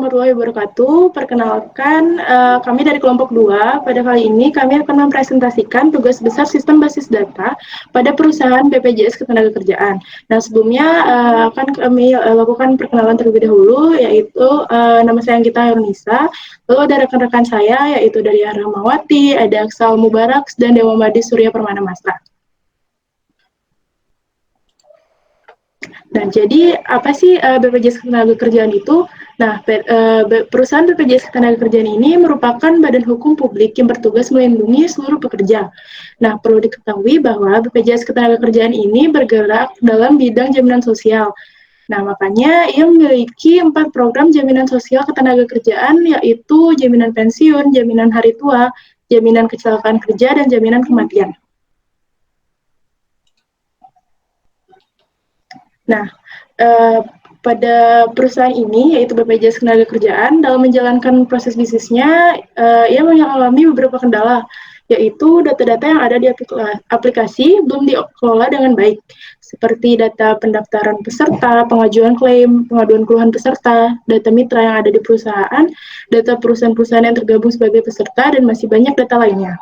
warahmatullahi wabarakatuh. Perkenalkan, kami dari kelompok 2. Pada kali ini kami akan mempresentasikan tugas besar sistem basis data pada perusahaan BPJS Ketenagakerjaan. Nah, sebelumnya akan kami lakukan perkenalan terlebih dahulu, yaitu nama saya Anggita Yunisa. Lalu ada rekan-rekan saya, yaitu dari Rahmawati, ada Aksal Mubarak, dan Dewa Madi Surya Permana Mastra. Nah, jadi apa sih BPJS Ketenagakerjaan itu? Nah, perusahaan BPJS Ketenagakerjaan ini merupakan badan hukum publik yang bertugas melindungi seluruh pekerja. Nah, perlu diketahui bahwa BPJS Ketenagakerjaan ini bergerak dalam bidang jaminan sosial. Nah, makanya ia memiliki 4 program jaminan sosial ketenagakerjaan, yaitu jaminan pensiun, jaminan hari tua, jaminan kecelakaan kerja, dan jaminan kematian. Nah, pada perusahaan ini, yaitu BPJS Ketenagakerjaan, dalam menjalankan proses bisnisnya, ia mengalami beberapa kendala, yaitu data-data yang ada di aplikasi belum dikelola dengan baik, seperti data pendaftaran peserta, pengajuan klaim, pengaduan keluhan peserta, data mitra yang ada di perusahaan, data perusahaan-perusahaan yang tergabung sebagai peserta, dan masih banyak data lainnya.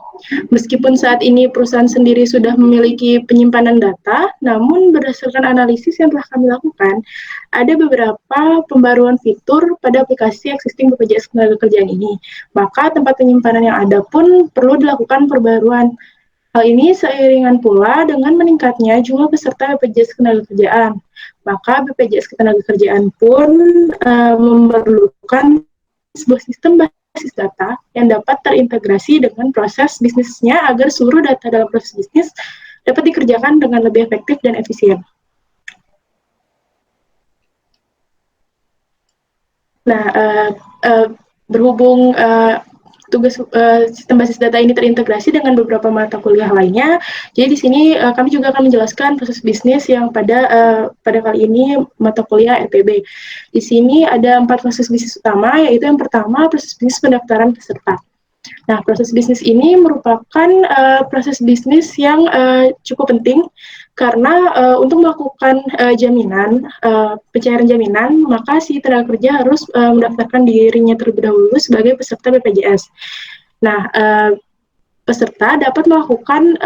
Meskipun saat ini perusahaan sendiri sudah memiliki penyimpanan data, namun berdasarkan analisis yang telah kami lakukan, ada beberapa pembaruan fitur pada aplikasi existing BPJS Ketenagakerjaan ini. Maka tempat penyimpanan yang ada pun perlu dilakukan perbaruan. Hal ini seiringan pula dengan meningkatnya jumlah peserta BPJS Ketenagakerjaan. Maka BPJS Ketenagakerjaan pun memerlukan sebuah sistem basis data yang dapat terintegrasi dengan proses bisnisnya agar seluruh data dalam proses bisnis dapat dikerjakan dengan lebih efektif dan efisien. Nah, berhubung tugas sistem basis data ini terintegrasi dengan beberapa mata kuliah lainnya, jadi di sini kami juga akan menjelaskan proses bisnis yang pada kali ini mata kuliah RPB. Di sini ada 4 proses bisnis utama, yaitu yang pertama proses bisnis pendaftaran peserta. Nah, proses bisnis ini merupakan proses bisnis yang cukup penting karena untuk melakukan jaminan, pencairan jaminan, maka si tenaga kerja harus mendaftarkan dirinya terlebih dahulu sebagai peserta BPJS. Nah, peserta dapat melakukan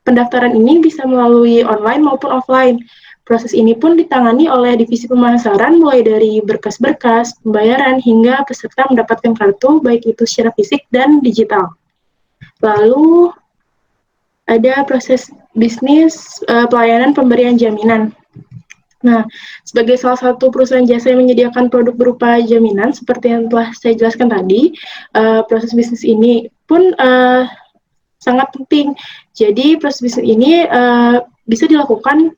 pendaftaran ini bisa melalui online maupun offline. Proses ini pun ditangani oleh divisi pemasaran mulai dari berkas-berkas, pembayaran, hingga peserta mendapatkan kartu, baik itu secara fisik dan digital. Lalu ada proses bisnis pelayanan pemberian jaminan. Nah, sebagai salah satu perusahaan jasa yang menyediakan produk berupa jaminan, seperti yang telah saya jelaskan tadi, proses bisnis ini pun sangat penting. Jadi, proses bisnis ini bisa dilakukan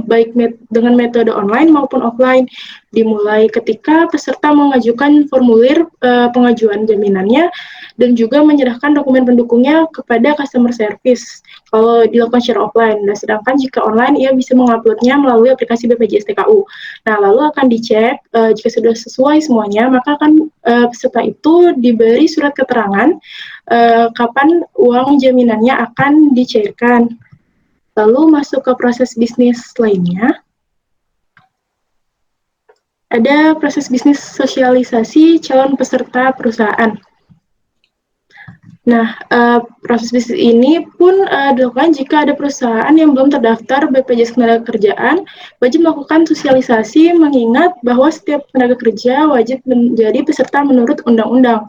baik dengan metode online maupun offline, dimulai ketika peserta mengajukan formulir pengajuan jaminannya dan juga menyerahkan dokumen pendukungnya kepada customer service kalau dilakukan secara offline. Nah, sedangkan jika online, ia bisa menguploadnya melalui aplikasi BPJS TKU. Nah, lalu akan dicek jika sudah sesuai semuanya, maka akan peserta itu diberi surat keterangan kapan uang jaminannya akan dicairkan. Lalu masuk ke proses bisnis lainnya. Ada proses bisnis sosialisasi calon peserta perusahaan. Nah, proses bisnis ini pun dilakukan jika ada perusahaan yang belum terdaftar BPJS Ketenagakerjaan, wajib melakukan sosialisasi mengingat bahwa setiap tenaga kerja wajib menjadi peserta menurut undang-undang.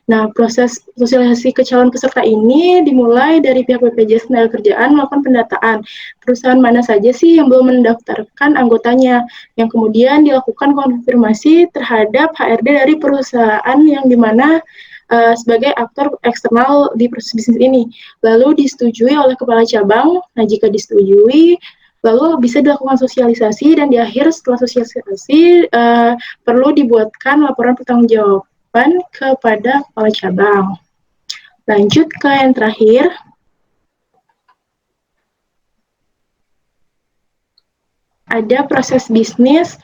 Nah, proses sosialisasi ke calon peserta ini dimulai dari pihak BPJS Ketenagakerjaan melakukan pendataan perusahaan mana saja sih yang belum mendaftarkan anggotanya, yang kemudian dilakukan konfirmasi terhadap HRD dari perusahaan yang dimana sebagai aktor eksternal di proses bisnis ini, lalu disetujui oleh kepala cabang. Nah, jika disetujui, lalu bisa dilakukan sosialisasi, dan di akhir setelah sosialisasi perlu dibuatkan laporan pertanggungjawaban kepada kepala cabang. Lanjut ke yang terakhir. Ada proses bisnis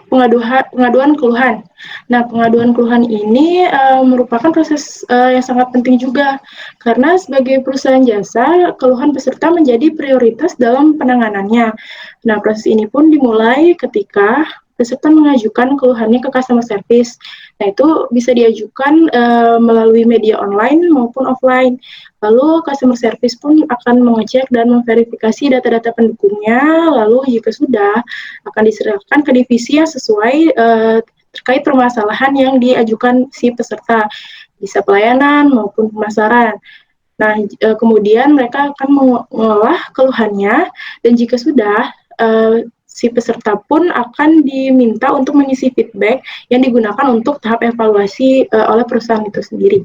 pengaduan keluhan. Nah, pengaduan keluhan ini merupakan proses yang sangat penting juga, karena sebagai perusahaan jasa, keluhan peserta menjadi prioritas dalam penanganannya. Nah, proses ini pun dimulai ketika peserta mengajukan keluhannya ke customer service. Nah, itu bisa diajukan melalui media online maupun offline. Lalu customer service pun akan mengecek dan memverifikasi data-data pendukungnya, lalu jika sudah akan diserahkan ke divisi yang sesuai terkait permasalahan yang diajukan si peserta, bisa pelayanan maupun pemasaran. Nah, kemudian mereka akan mengolah keluhannya, dan jika sudah, si peserta pun akan diminta untuk mengisi feedback yang digunakan untuk tahap evaluasi oleh perusahaan itu sendiri.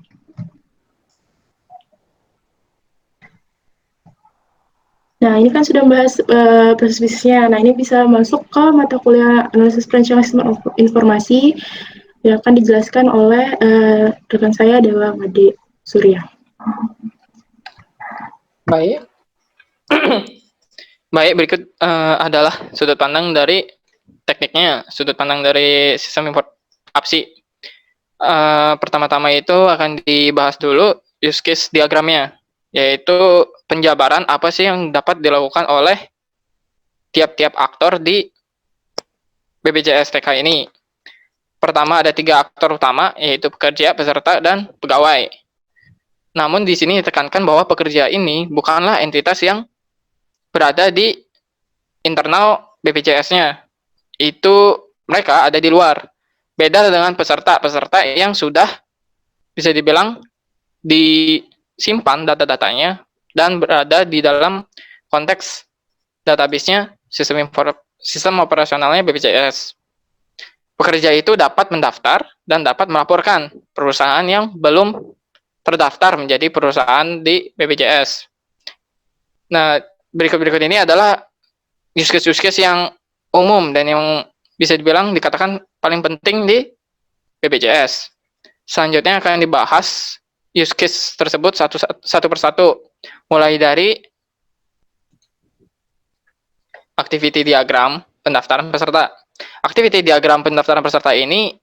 Nah, ini kan sudah membahas proses bisnisnya. Nah, ini bisa masuk ke mata kuliah analisis perencanaan informasi yang akan dijelaskan oleh rekan saya Dewa Made Surya. Baik. Baik, berikut adalah sudut pandang dari tekniknya, sudut pandang dari sistem APSI. Pertama-tama itu akan dibahas dulu use case diagramnya, yaitu penjabaran apa sih yang dapat dilakukan oleh tiap-tiap aktor di BPJS TK ini. Pertama ada 3 aktor utama, yaitu pekerja, peserta, dan pegawai. Namun di sini ditekankan bahwa pekerja ini bukanlah entitas yang berada di internal BPJS-nya. Itu mereka ada di luar. Beda dengan peserta yang sudah bisa dibilang disimpan data-datanya dan berada di dalam konteks database-nya sistem operasionalnya BPJS. Pekerja itu dapat mendaftar dan dapat melaporkan perusahaan yang belum terdaftar menjadi perusahaan di BPJS. Nah, berikut ini adalah use case yang umum dan yang bisa dibilang dikatakan paling penting di BPJS. Selanjutnya akan dibahas use case tersebut satu persatu, mulai dari activity diagram pendaftaran peserta. Activity diagram pendaftaran peserta ini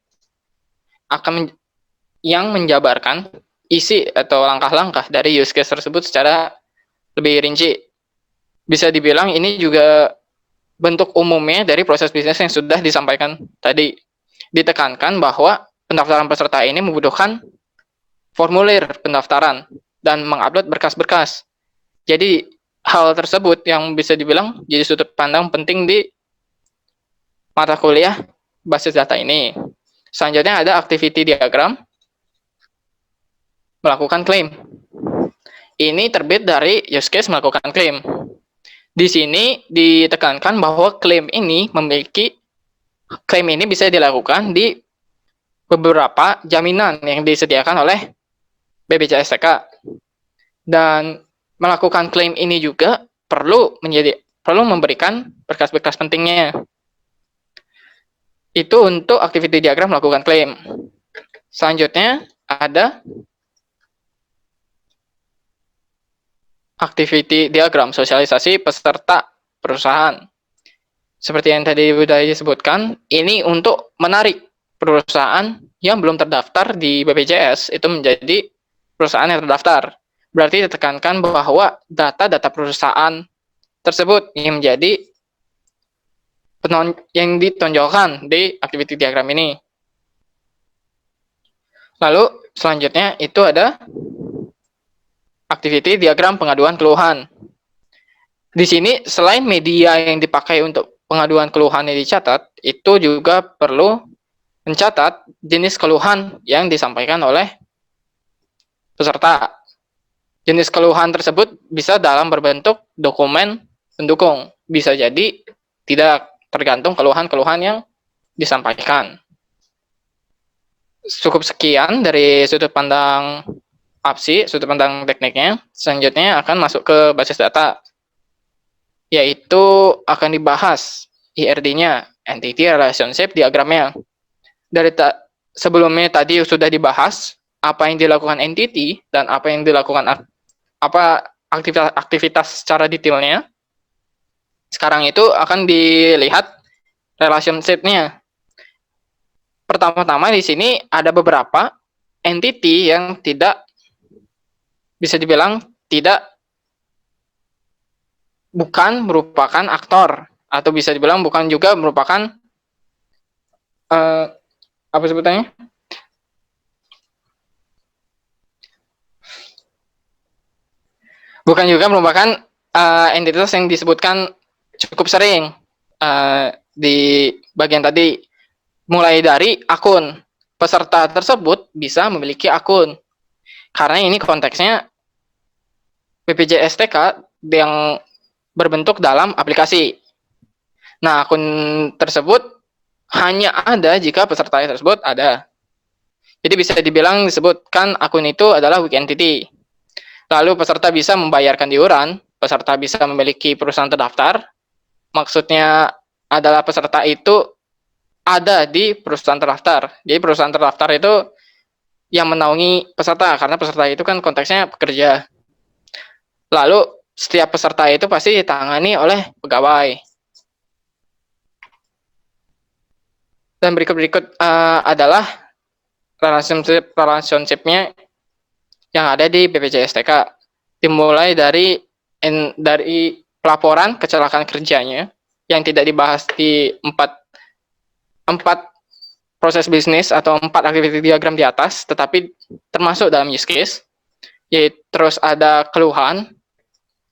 akan yang menjabarkan isi atau langkah-langkah dari use case tersebut secara lebih rinci. Bisa dibilang ini juga bentuk umumnya dari proses bisnis yang sudah disampaikan tadi. Ditekankan bahwa pendaftaran peserta ini membutuhkan formulir pendaftaran dan mengupload berkas-berkas. Jadi hal tersebut yang bisa dibilang jadi sudut pandang penting di mata kuliah basis data ini. Selanjutnya ada activity diagram melakukan klaim. Ini terbit dari use case melakukan klaim. Di sini ditekankan bahwa klaim ini bisa dilakukan di beberapa jaminan yang disediakan oleh BPJS TK. Dan melakukan klaim ini juga perlu memberikan berkas-berkas pentingnya. Itu untuk activity diagram melakukan klaim. Selanjutnya ada activity diagram sosialisasi peserta perusahaan. Seperti yang tadi sudah disebutkan, ini untuk menarik perusahaan yang belum terdaftar di BPJS itu menjadi perusahaan yang terdaftar. Berarti ditekankan bahwa data-data perusahaan tersebut yang menjadi yang ditonjolkan di activity diagram ini. Lalu selanjutnya itu ada activity diagram pengaduan keluhan. Di sini selain media yang dipakai untuk pengaduan keluhan yang dicatat, itu juga perlu mencatat jenis keluhan yang disampaikan oleh peserta. Jenis keluhan tersebut bisa dalam berbentuk dokumen pendukung, bisa jadi tidak, tergantung keluhan-keluhan yang disampaikan. Cukup sekian dari sudut pandang APSI, sudut pandang tekniknya. Selanjutnya akan masuk ke basis data, yaitu akan dibahas IRD-nya, Entity Relationship Diagramnya. Dari sebelumnya tadi sudah dibahas apa yang dilakukan entity dan apa yang dilakukan aktivitas secara detailnya. Sekarang itu akan dilihat relationship-nya. Pertama-tama di sini ada beberapa entity yang tidak bisa dibilang bukan merupakan aktor, atau bisa dibilang bukan juga merupakan apa sebutannya? Bukan juga merupakan entitas yang disebutkan cukup sering di bagian tadi, mulai dari akun. Peserta tersebut bisa memiliki akun. Karena ini konteksnya BPJS TK yang berbentuk dalam aplikasi. Nah, akun tersebut hanya ada jika peserta tersebut ada. Jadi bisa dibilang disebutkan akun itu adalah weak entity. Lalu peserta bisa membayarkan iuran, peserta bisa memiliki perusahaan terdaftar. Maksudnya adalah peserta itu ada di perusahaan terdaftar. Jadi perusahaan terdaftar itu yang menaungi peserta, karena peserta itu kan konteksnya pekerja. Lalu setiap peserta itu pasti ditangani oleh pegawai. Dan berikut-berikut adalah relationship-nya yang ada di BPJS TK. Dimulai dari pelaporan kecelakaan kerjanya yang tidak dibahas di empat proses bisnis atau 4 activity diagram di atas, tetapi termasuk dalam use case. Yaitu terus ada keluhan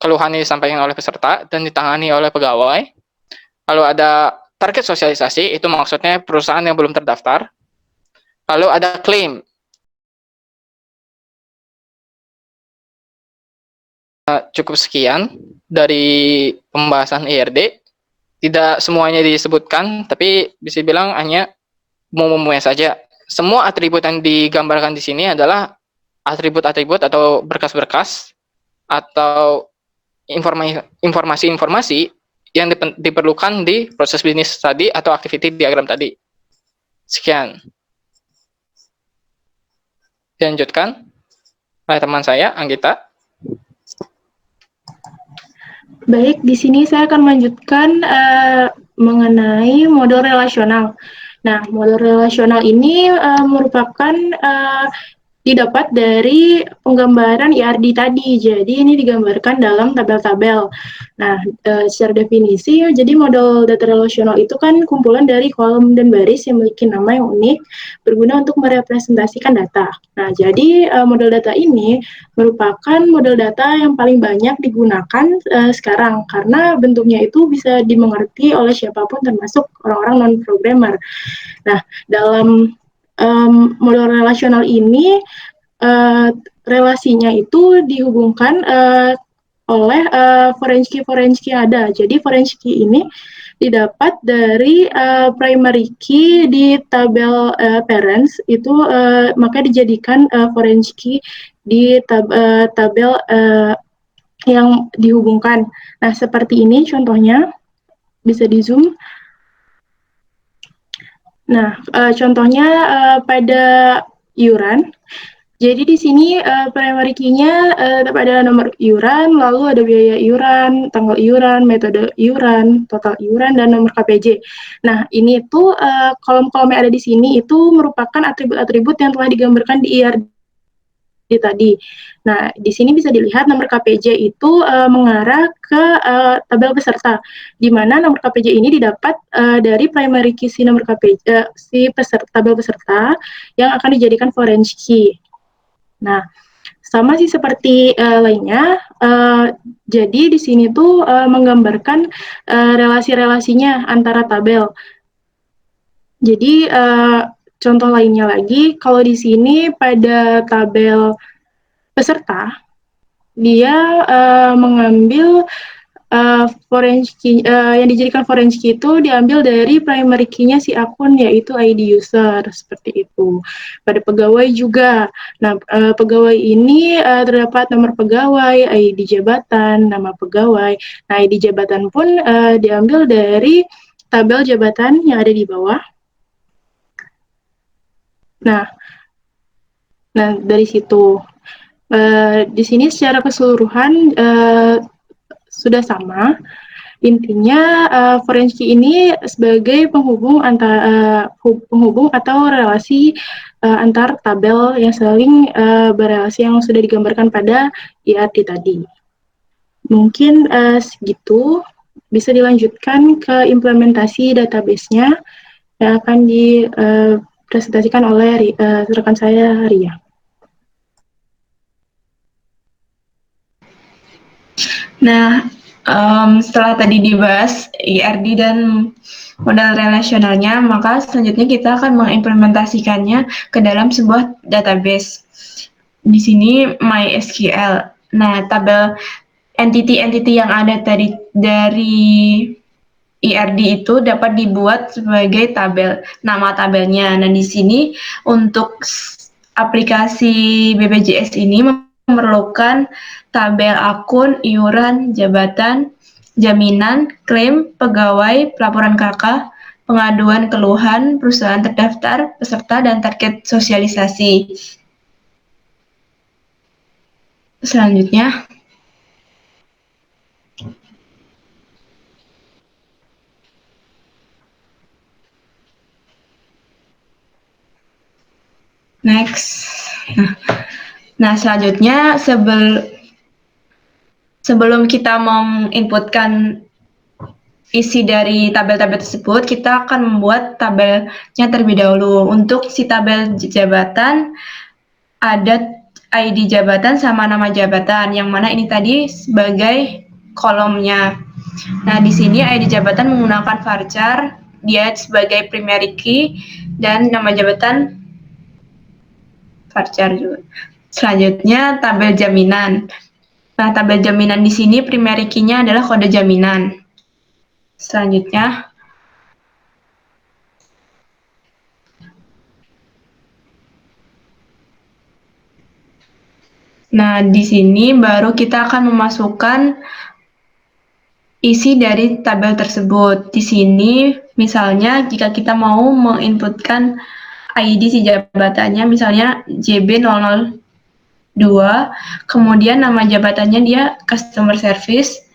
yang disampaikan oleh peserta dan ditangani oleh pegawai. Lalu ada target sosialisasi, itu maksudnya perusahaan yang belum terdaftar. Lalu ada klaim. Cukup sekian dari pembahasan ERD. Tidak semuanya disebutkan, tapi bisa bilang hanya umum-umumnya saja. Semua atribut yang digambarkan di sini adalah atribut-atribut atau berkas-berkas atau informasi-informasi yang diperlukan di proses bisnis tadi atau activity diagram tadi. Sekian. Dilanjutkan oleh teman saya, Anggita. Baik, di sini saya akan melanjutkan mengenai model relasional. Nah, model relasional ini merupakan didapat dari penggambaran IRD tadi. Jadi ini digambarkan dalam tabel-tabel. Nah, secara definisi, jadi model data relasional itu kan kumpulan dari kolom dan baris yang memiliki nama yang unik, berguna untuk merepresentasikan data. Nah, jadi model data ini merupakan model data yang paling banyak digunakan sekarang, karena bentuknya itu bisa dimengerti oleh siapapun termasuk orang-orang non-programmer. Nah, dalam model relasional ini relasinya itu dihubungkan oleh foreign key yang ada. Jadi foreign key ini didapat dari primary key di tabel parents itu maka dijadikan foreign key di tabel yang dihubungkan. Nah, seperti ini contohnya, bisa di zoom. Nah, contohnya pada iuran. Jadi di sini primary key-nya ada nomor iuran, lalu ada biaya iuran, tanggal iuran, metode iuran, total iuran, dan nomor KPJ. Nah, ini itu kolom-kolom yang ada di sini itu merupakan atribut-atribut yang telah digambarkan di IRD tadi. Nah, di sini bisa dilihat nomor KPJ itu mengarah ke tabel peserta, di mana nomor KPJ ini didapat dari primary key si nomor KPJ, si tabel peserta yang akan dijadikan foreign key. Nah, sama sih seperti lainnya. Jadi di sini tuh menggambarkan relasi-relasinya antara tabel. Jadi contoh lainnya lagi, kalau di sini pada tabel peserta, dia mengambil foreign key, yang dijadikan foreign key itu diambil dari primary key-nya si akun, yaitu ID user, seperti itu. Pada pegawai juga. Nah, pegawai ini terdapat nomor pegawai, ID jabatan, nama pegawai. Nah, ID jabatan pun diambil dari tabel jabatan yang ada di bawah. Nah, dari situ. Di sini secara keseluruhan sudah sama. Intinya foreign key ini sebagai penghubung atau relasi antar tabel yang saling berelasi yang sudah digambarkan pada IRD tadi. Mungkin segitu. Bisa dilanjutkan ke implementasi database-nya. yang akan dipresentasikan oleh rekan saya Ria. Nah, setelah tadi dibahas IRD dan model relasionalnya, maka selanjutnya kita akan mengimplementasikannya ke dalam sebuah database. Di sini MySQL. Nah, tabel entity-entity yang ada dari IRD itu dapat dibuat sebagai tabel, nama tabelnya. Nah, di sini untuk aplikasi BPJS ini memerlukan tabel akun, iuran, jabatan, jaminan, klaim, pegawai, pelaporan KK, pengaduan keluhan, perusahaan terdaftar, peserta, dan target sosialisasi. Selanjutnya, next. Nah, selanjutnya sebelum kita menginputkan isi dari tabel-tabel tersebut, kita akan membuat tabelnya terlebih dahulu. Untuk si tabel jabatan, ada ID jabatan sama nama jabatan, yang mana ini tadi sebagai kolomnya. Nah, di sini ID jabatan menggunakan varchar, dia sebagai primary key, dan nama jabatan varchar juga. Selanjutnya, tabel jaminan. Nah, tabel jaminan di sini primary key-nya adalah kode jaminan. Selanjutnya, nah di sini baru kita akan memasukkan isi dari tabel tersebut. Di sini misalnya jika kita mau menginputkan ID si jabatannya misalnya JB002, kemudian nama jabatannya dia customer service.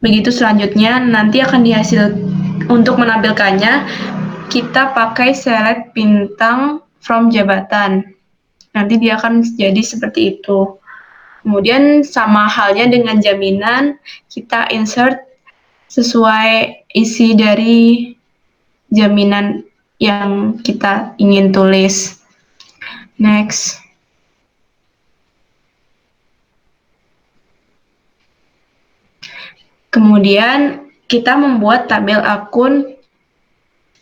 Begitu selanjutnya nanti akan dihasil untuk menampilkannya kita pakai select bintang from jabatan. Nanti dia akan jadi seperti itu. Kemudian sama halnya dengan jaminan, kita insert sesuai isi dari jaminan yang kita ingin tulis. Next. Kemudian kita membuat tabel akun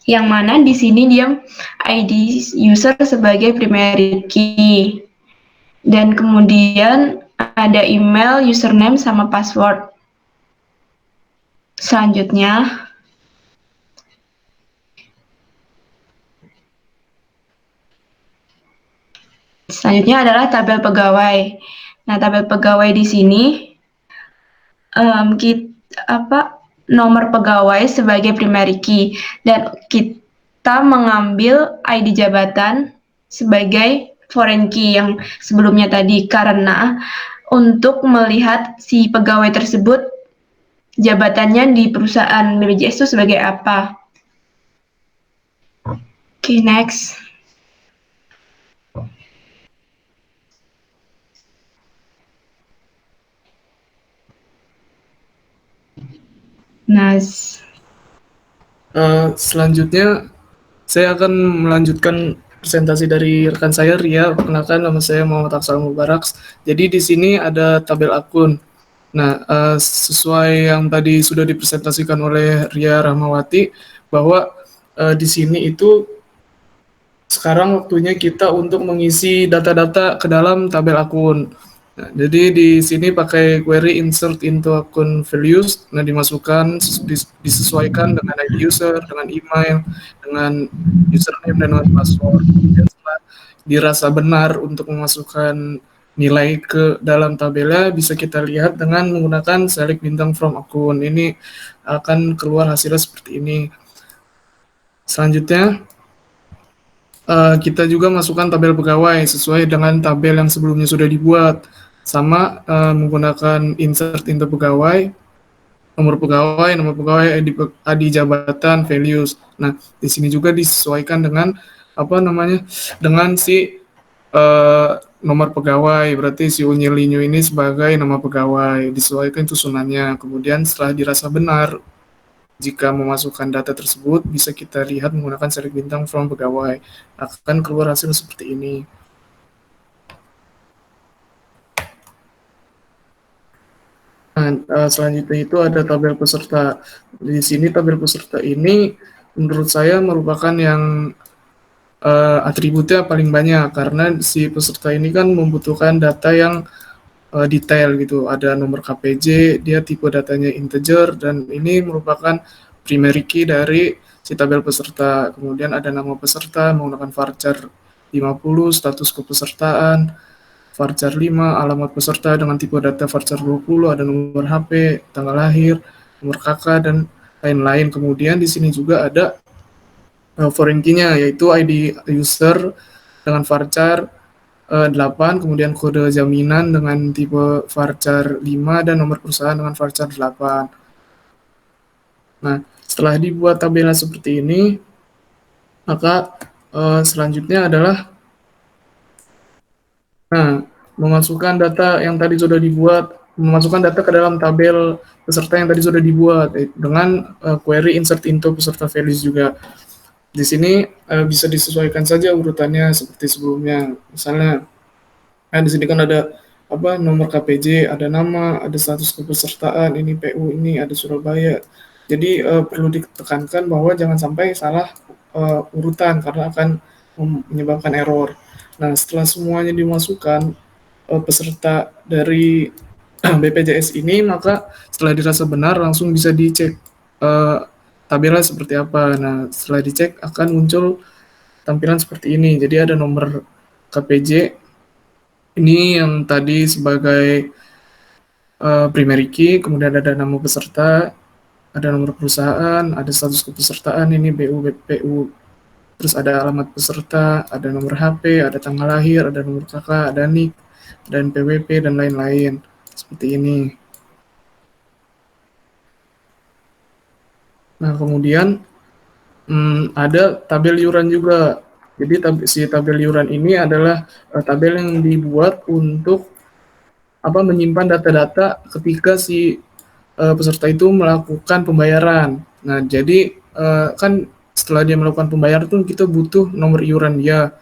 yang mana di sini dia ID user sebagai primary key. Dan kemudian ada email, username, sama password. Selanjutnya, adalah tabel pegawai. Nah, tabel pegawai di sini nomor pegawai sebagai primary key dan kita mengambil ID jabatan sebagai foreign key yang sebelumnya tadi karena untuk melihat si pegawai tersebut jabatannya di perusahaan BPJS itu sebagai apa. Oke, next. Nah, selanjutnya saya akan melanjutkan presentasi dari rekan saya Ria. Perkenalkan, nama saya Muhammad Aksal Mubaraks. Jadi di sini ada tabel akun. Nah, sesuai yang tadi sudah dipresentasikan oleh Ria Rahmawati, bahwa di sini itu sekarang waktunya kita untuk mengisi data-data ke dalam tabel akun. Nah, jadi di sini pakai query insert into akun values, nah dimasukkan, disesuaikan dengan ID user, dengan email, dengan username dan dengan password. Dan setelah dirasa benar untuk memasukkan nilai ke dalam tabelnya, bisa kita lihat dengan menggunakan select bintang from akun. Ini akan keluar hasilnya seperti ini. Selanjutnya, kita juga masukkan tabel pegawai sesuai dengan tabel yang sebelumnya sudah dibuat. Sama menggunakan insert into pegawai, nomor pegawai, ID jabatan, values. Nah, di sini juga disesuaikan dengan dengan si nomor pegawai. Berarti si Unyilinyu ini sebagai nama pegawai, disesuaikan itu sunannya. Kemudian setelah dirasa benar jika memasukkan data tersebut, bisa kita lihat menggunakan select bintang from pegawai. Akan keluar hasil seperti ini. Nah, selanjutnya itu ada tabel peserta. Di sini tabel peserta ini menurut saya merupakan yang atributnya paling banyak, karena si peserta ini kan membutuhkan data yang detail gitu. Ada nomor KPJ, dia tipe datanya integer, dan ini merupakan primary key dari si tabel peserta. Kemudian ada nama peserta menggunakan varchar 50, status kepesertaan, varchar 5, alamat peserta dengan tipe data varchar 20, ada nomor HP, tanggal lahir, nomor KK, dan lain-lain. Kemudian di sini juga ada foreign key-nya, yaitu ID user dengan varchar 8, kemudian kode jaminan dengan tipe varchar 5, dan nomor perusahaan dengan varchar 8. Nah, setelah dibuat tabelnya seperti ini, maka selanjutnya adalah memasukkan data yang tadi sudah dibuat, memasukkan data ke dalam tabel peserta yang tadi sudah dibuat dengan query insert into peserta values juga. Di sini bisa disesuaikan saja urutannya seperti sebelumnya. Misalnya, di sini kan ada nomor KPJ, ada nama, ada status kepesertaan, ini PU, ini ada Surabaya. Jadi perlu ditekankan bahwa jangan sampai salah urutan karena akan menyebabkan error. Nah, setelah semuanya dimasukkan peserta dari BPJS ini, maka setelah dirasa benar langsung bisa dicek tabelnya seperti apa. Nah, setelah dicek akan muncul tampilan seperti ini. Jadi ada nomor KPJ, ini yang tadi sebagai primary key, kemudian ada nama peserta, ada nomor perusahaan, ada status kepesertaan, ini BU, BPU, terus ada alamat peserta, ada nomor HP, ada tanggal lahir, ada nomor KK, ada NIK, dan PWP, dan lain-lain. Seperti ini. Nah, kemudian ada tabel iuran juga. Jadi si tabel iuran ini adalah tabel yang dibuat untuk menyimpan data-data ketika si peserta itu melakukan pembayaran. Nah, jadi kan setelah dia melakukan pembayaran tuh kita butuh nomor iuran dia.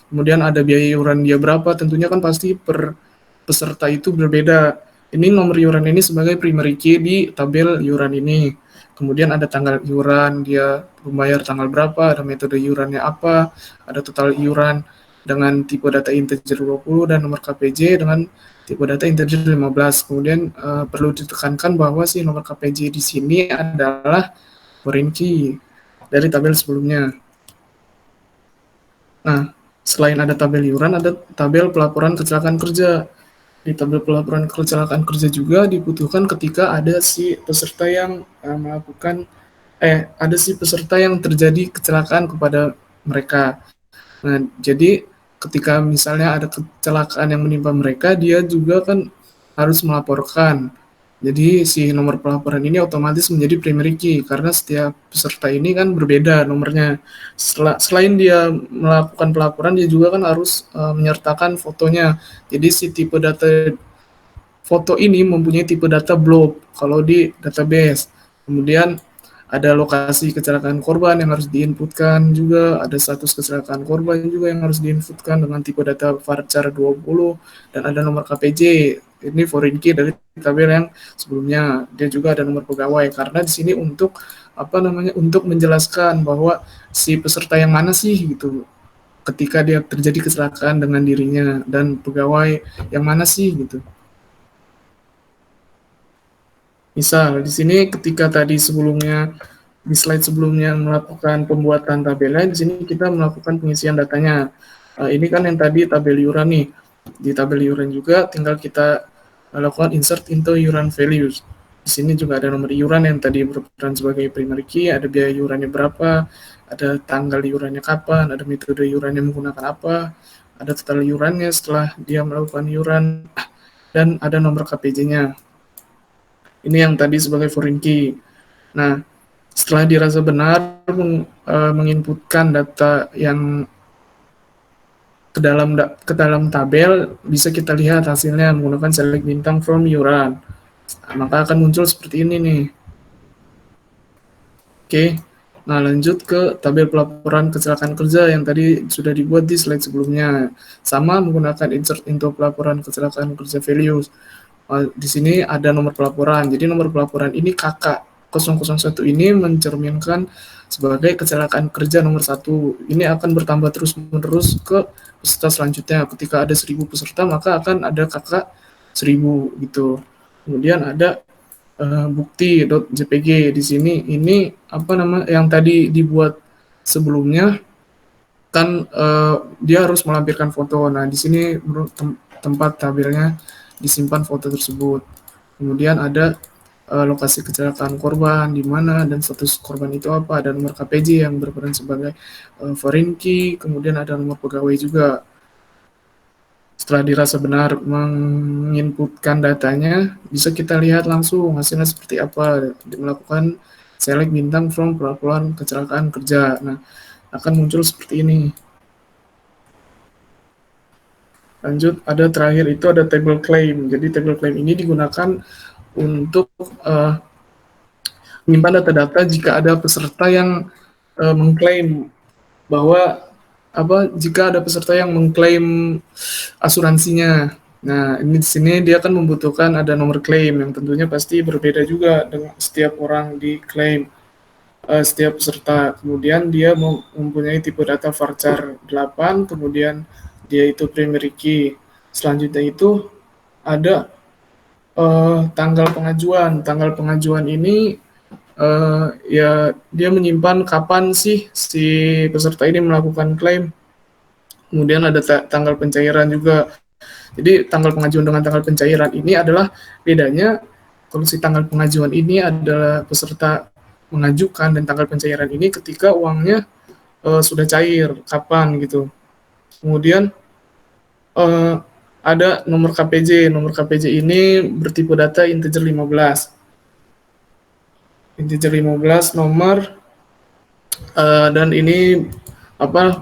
Kemudian ada biaya iuran dia berapa, tentunya kan pasti per peserta itu berbeda. Ini nomor iuran ini sebagai primary key di tabel iuran ini. Kemudian ada tanggal iuran, dia membayar tanggal berapa, ada metode iurannya apa, ada total iuran dengan tipe data integer 20 dan nomor KPJ dengan tipe data integer 15. Kemudian perlu ditekankan bahwa si nomor KPJ di sini adalah foreign key dari tabel sebelumnya. Nah, selain ada tabel iuran, ada tabel pelaporan kecelakaan kerja. Di tabel pelaporan kecelakaan kerja juga dibutuhkan ketika ada si peserta yang ada si peserta yang terjadi kecelakaan kepada mereka. Nah, jadi ketika misalnya ada kecelakaan yang menimpa mereka, dia juga kan harus melaporkan. Jadi si nomor pelaporan ini otomatis menjadi primary key karena setiap peserta ini kan berbeda nomornya. Selain dia melakukan pelaporan, dia juga kan harus menyertakan fotonya. Jadi si tipe data foto ini mempunyai tipe data blob kalau di database. Kemudian ada lokasi kecelakaan korban yang harus diinputkan juga, ada status kecelakaan korban juga yang harus diinputkan dengan tipe data varchar 20, dan ada nomor KPJ. Ini foreign key dari tabel yang sebelumnya. Dia juga ada nomor pegawai karena di sini untuk untuk menjelaskan bahwa si peserta yang mana sih gitu ketika dia terjadi kecelakaan dengan dirinya, dan pegawai yang mana sih gitu. Misal di sini ketika tadi sebelumnya di slide sebelumnya melakukan pembuatan tabelnya, di sini kita melakukan pengisian datanya. Ini kan yang tadi tabel iuran nih. Di tabel iuran juga tinggal kita lakukan insert into iuran values. Di sini juga ada nomor iuran yang tadi berperan sebagai primary key, ada biaya iurannya berapa, ada tanggal iurannya kapan, ada metode iurannya menggunakan apa, ada total iurannya setelah dia melakukan iuran, dan ada nomor KPJ-nya. Ini yang tadi sebagai foreign key. Nah, setelah dirasa benar menginputkan data yang ke dalam tabel, bisa kita lihat hasilnya menggunakan select bintang from iuran. Maka akan muncul seperti ini nih. Oke, nah lanjut ke tabel pelaporan kecelakaan kerja yang tadi sudah dibuat di slide sebelumnya. Sama menggunakan insert into pelaporan kecelakaan kerja values. Di sini ada nomor pelaporan. Jadi nomor pelaporan ini kakak 001 ini mencerminkan sebagai kecelakaan kerja nomor 1. Ini akan bertambah terus-menerus ke peserta selanjutnya. Ketika ada 1000 peserta, maka akan ada kakak 1000 gitu. Kemudian ada bukti.jpg di sini. Ini apa nama yang tadi dibuat sebelumnya kan dia harus melampirkan foto. Nah, di sini menurut tempat tabelnya disimpan foto tersebut. Kemudian ada lokasi kecelakaan korban di mana dan status korban itu apa, ada nomor KPJ yang berperan sebagai foreign key, kemudian ada nomor pegawai juga. Setelah dirasa benar menginputkan datanya, bisa kita lihat langsung hasilnya seperti apa. Melakukan select bintang from pelaporan kecelakaan kerja. Nah, akan muncul seperti ini. Lanjut, ada terakhir itu ada table claim. Jadi table claim ini digunakan untuk menyimpan data-data jika ada peserta yang mengklaim bahwa jika ada peserta yang mengklaim asuransinya. Nah, ini di sini dia akan membutuhkan ada nomor klaim yang tentunya pasti berbeda juga dengan setiap orang diklaim, setiap peserta. Kemudian dia mempunyai tipe data varchar 8, kemudian dia itu primary key. Selanjutnya itu ada tanggal pengajuan. Tanggal pengajuan ini ya dia menyimpan kapan sih si peserta ini melakukan klaim. Kemudian ada tanggal pencairan juga. Jadi tanggal pengajuan dengan tanggal pencairan ini adalah bedanya. Kalau si tanggal pengajuan ini adalah peserta mengajukan dan tanggal pencairan ini ketika uangnya sudah cair, kapan gitu. Kemudian ada nomor KPJ. Nomor KPJ ini bertipe data integer 15. Integer 15 nomor dan ini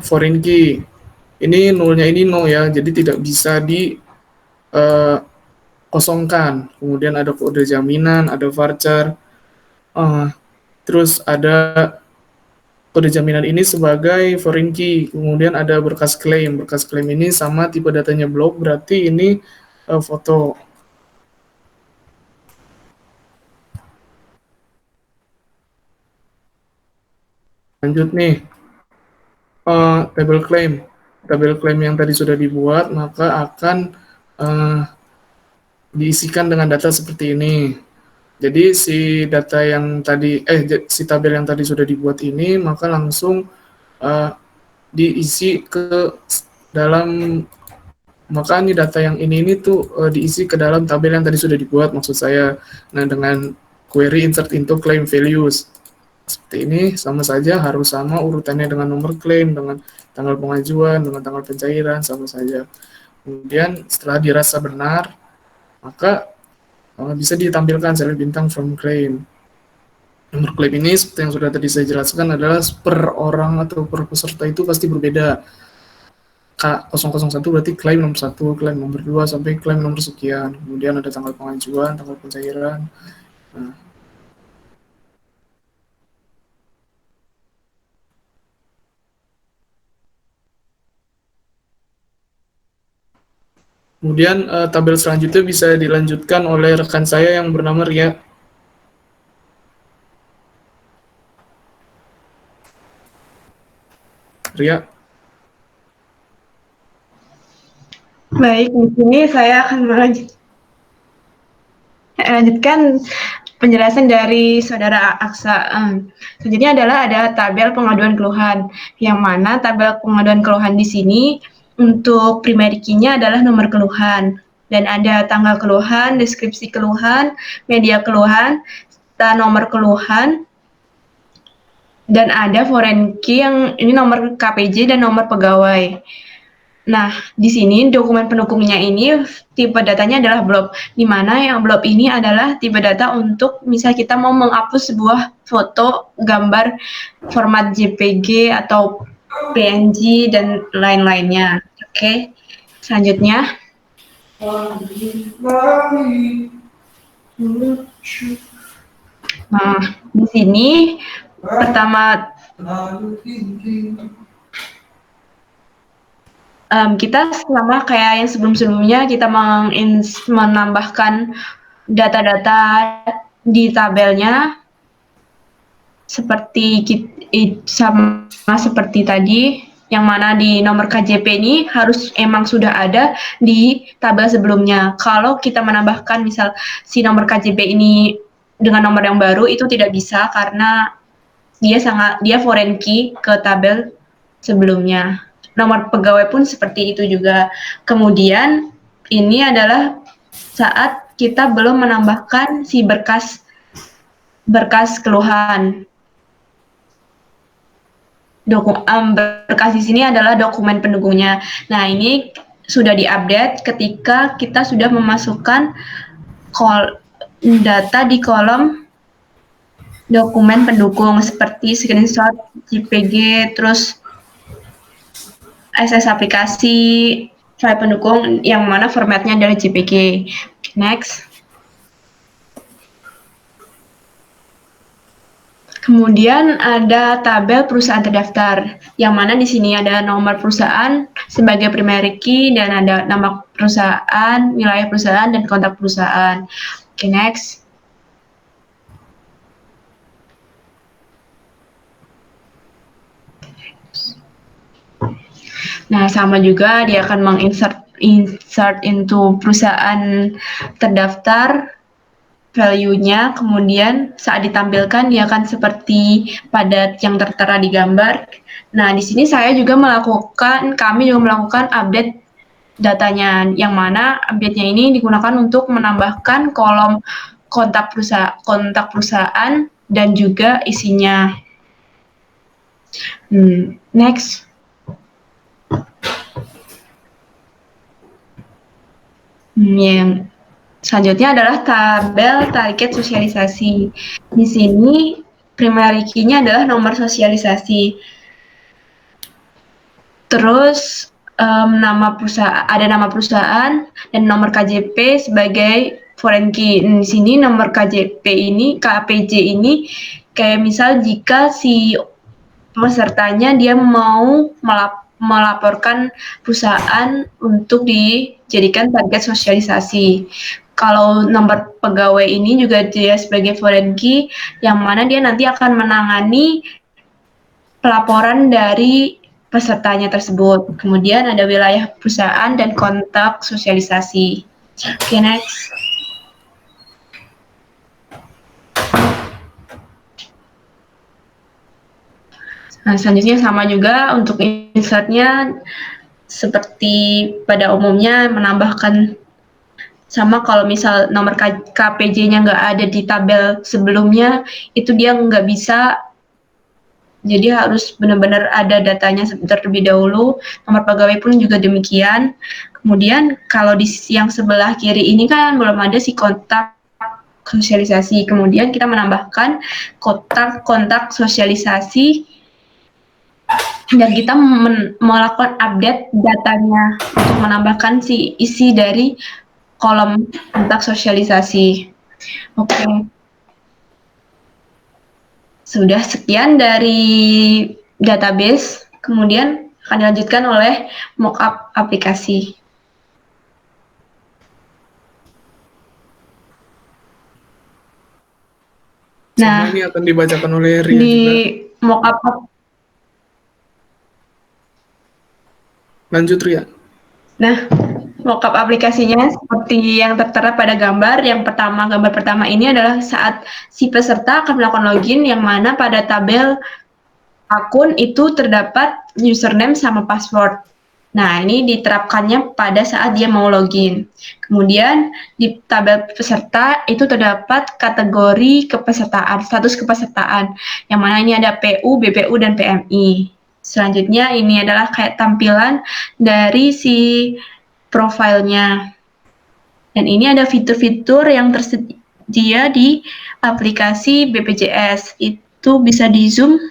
foreign key. Ini nolnya ini no ya, jadi tidak bisa di kosongkan. Kemudian ada kode jaminan, ada varchar, terus ada kode jaminan ini sebagai foreign key. Kemudian ada berkas klaim. Berkas klaim ini sama tipe datanya block, berarti ini foto. Lanjut nih, table claim. Tabel klaim yang tadi sudah dibuat, maka akan diisikan dengan data seperti ini. Jadi si data yang tadi, si tabel yang tadi sudah dibuat ini, maka langsung diisi ke dalam, maka ini data yang ini tuh diisi ke dalam tabel yang tadi sudah dibuat, maksud saya. Nah, dengan query insert into claim values. Seperti ini, sama saja, harus sama urutannya dengan nomor klaim, dengan tanggal pengajuan, dengan tanggal pencairan, sama saja. Kemudian setelah dirasa benar, maka bisa ditampilkan select bintang from claim. Nomor klaim ini seperti yang sudah tadi saya jelaskan adalah per orang atau per peserta itu pasti berbeda. K001 berarti klaim nomor 1, klaim nomor 2, sampai klaim nomor sekian. Kemudian ada tanggal pengajuan, tanggal pencairan. Nah, kemudian tabel selanjutnya bisa dilanjutkan oleh rekan saya yang bernama Ria. Ria. Baik, di sini saya akan melanjutkan penjelasan dari Saudara Aksa. Selanjutnya adalah ada tabel pengaduan keluhan, yang mana tabel pengaduan keluhan di sini untuk primary key-nya adalah nomor keluhan, dan ada tanggal keluhan, deskripsi keluhan, media keluhan, nomor keluhan, dan ada foreign key yang ini nomor KPJ dan nomor pegawai. Nah, di sini dokumen pendukungnya ini tipe datanya adalah blob, di mana yang blob ini adalah tipe data untuk misal kita mau menghapus sebuah foto, gambar, format JPG atau PNG dan lain-lainnya. Oke, selanjutnya. Nah, di sini pertama kita sama kayak yang sebelum-sebelumnya kita menambahkan data-data di tabelnya sama seperti tadi, yang mana di nomor KJP ini harus emang sudah ada di tabel sebelumnya. Kalau kita menambahkan misal si nomor KJP ini dengan nomor yang baru itu tidak bisa karena dia foreign key ke tabel sebelumnya. Nomor pegawai pun seperti itu juga. Kemudian ini adalah saat kita belum menambahkan si berkas keluhan. Berkas di sini adalah dokumen pendukungnya. Nah, ini sudah diupdate ketika kita sudah memasukkan data di kolom dokumen pendukung seperti screenshot, JPG, terus akses aplikasi, file pendukung yang mana formatnya adalah JPG. Next. Kemudian ada tabel perusahaan terdaftar, yang mana di sini ada nomor perusahaan sebagai primary key dan ada nama perusahaan, wilayah perusahaan, dan kontak perusahaan. Oke, next. Nah, sama juga dia akan menginsert into perusahaan terdaftar value-nya, kemudian saat ditampilkan dia akan seperti pada yang tertera di gambar. Nah, di sini kami juga melakukan update datanya, yang mana update-nya ini digunakan untuk menambahkan kolom kontak perusahaan dan juga isinya. Next. Yang selanjutnya adalah tabel target sosialisasi. Di sini primary key-nya adalah nomor sosialisasi. Terus ada nama perusahaan dan nomor KJP sebagai foreign key. Di sini nomor KJP KPJ ini kayak misal jika si pesertanya dia mau melaporkan perusahaan untuk dijadikan target sosialisasi. Kalau nomor pegawai ini juga dia sebagai foreign key, yang mana dia nanti akan menangani pelaporan dari pesertanya tersebut. Kemudian ada wilayah perusahaan dan kontak sosialisasi. Oke, next. Nah, selanjutnya sama juga untuk insertnya seperti pada umumnya menambahkan sama kalau misal nomor KPJ-nya nggak ada di tabel sebelumnya, itu dia nggak bisa. Jadi harus benar-benar ada datanya terlebih dahulu. Nomor pegawai pun juga demikian. Kemudian kalau di yang sebelah kiri ini kan belum ada si kontak sosialisasi. Kemudian kita menambahkan kontak sosialisasi dan kita melakukan update datanya untuk menambahkan si isi dari kolom kontak sosialisasi. Oke. Sudah sekian dari database, kemudian akan dilanjutkan oleh mockup aplikasi. Nah, ini akan dibacakan oleh Ria di juga. mockup. Lanjut, Ria. Nah, mockup aplikasinya seperti yang tertera pada gambar. Gambar pertama ini adalah saat si peserta akan melakukan login, yang mana pada tabel akun itu terdapat username sama password. Nah, ini diterapkannya pada saat dia mau login. Kemudian di tabel peserta itu terdapat kategori kepesertaan, status kepesertaan, yang mana ini ada PU, BPU, dan PMI. Selanjutnya ini adalah kayak tampilan dari si profilnya. Dan ini ada fitur-fitur yang tersedia di aplikasi BPJS. Itu bisa di zoom.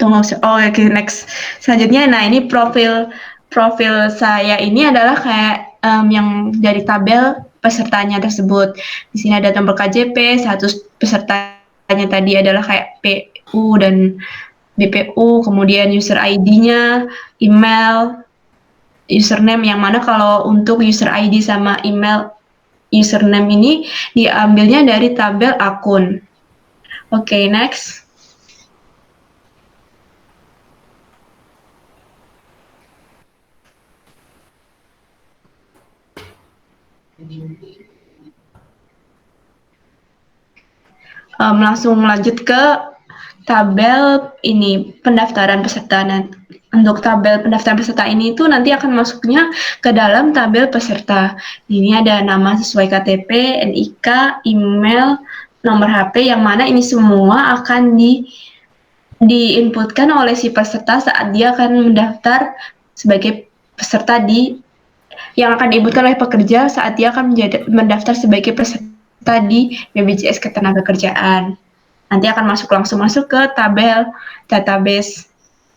Oke, next. Selanjutnya, nah ini profil saya ini adalah kayak yang dari tabel pesertanya tersebut. Di sini ada nomor KJP, status pesertanya tadi adalah kayak PU dan BPU, kemudian user ID-nya, email, username, yang mana kalau untuk user ID sama email username ini diambilnya dari tabel akun. Oke, next. Langsung lanjut ke tabel ini, pendaftaran peserta. Untuk tabel pendaftaran peserta ini itu nanti akan masuknya ke dalam tabel peserta. Ini ada nama sesuai KTP, NIK, email, nomor HP, yang mana ini semua akan diinputkan oleh si peserta saat dia akan mendaftar sebagai peserta yang akan diinputkan oleh pekerja saat dia akan mendaftar sebagai peserta di BPJS Ketenagakerjaan. Nanti akan langsung masuk ke tabel database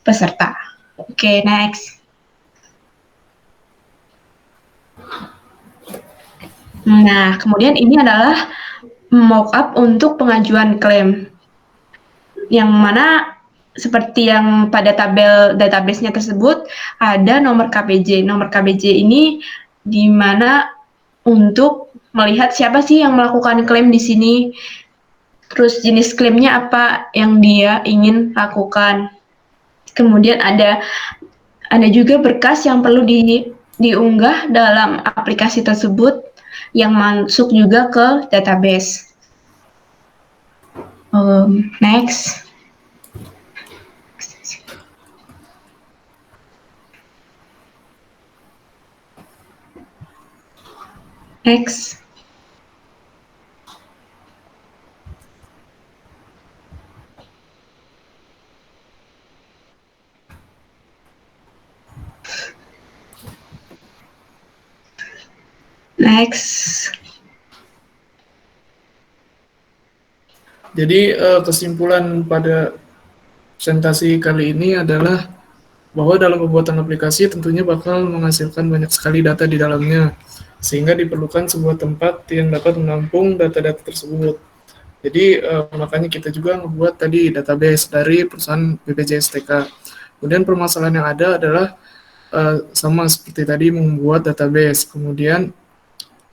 peserta. Oke, next. Nah, kemudian ini adalah mockup untuk pengajuan klaim. Yang mana seperti yang pada tabel database-nya tersebut ada nomor KPJ. Nomor KPJ ini di mana untuk melihat siapa sih yang melakukan klaim di sini. Terus jenis klaimnya apa yang dia ingin lakukan. Kemudian ada juga berkas yang perlu diunggah dalam aplikasi tersebut yang masuk juga ke database. Next. Next. Next. Jadi kesimpulan pada presentasi kali ini adalah bahwa dalam pembuatan aplikasi tentunya bakal menghasilkan banyak sekali data di dalamnya, sehingga diperlukan sebuah tempat yang dapat menampung data-data tersebut. Jadi makanya kita juga membuat tadi database dari perusahaan BPJS TK. Kemudian permasalahan yang ada adalah sama seperti tadi membuat database, kemudian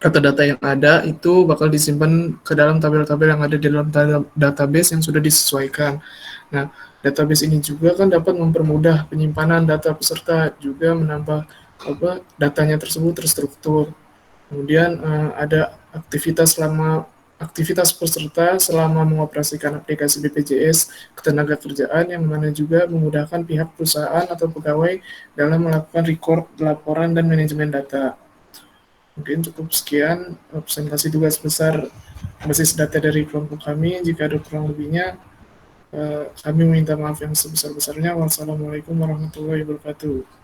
data-data yang ada itu bakal disimpan ke dalam tabel-tabel yang ada di dalam database yang sudah disesuaikan. Nah, database ini juga kan dapat mempermudah penyimpanan data peserta, juga menambah datanya tersebut terstruktur. Kemudian ada aktivitas peserta selama mengoperasikan aplikasi BPJS Ketenagakerjaan, yang mana juga memudahkan pihak perusahaan atau pegawai dalam melakukan record, laporan, dan manajemen data. Mungkin cukup sekian presentasi tugas besar basis data dari kelompok kami. Jika ada kurang lebihnya, kami meminta maaf yang sebesar-besarnya. Wassalamualaikum warahmatullahi wabarakatuh.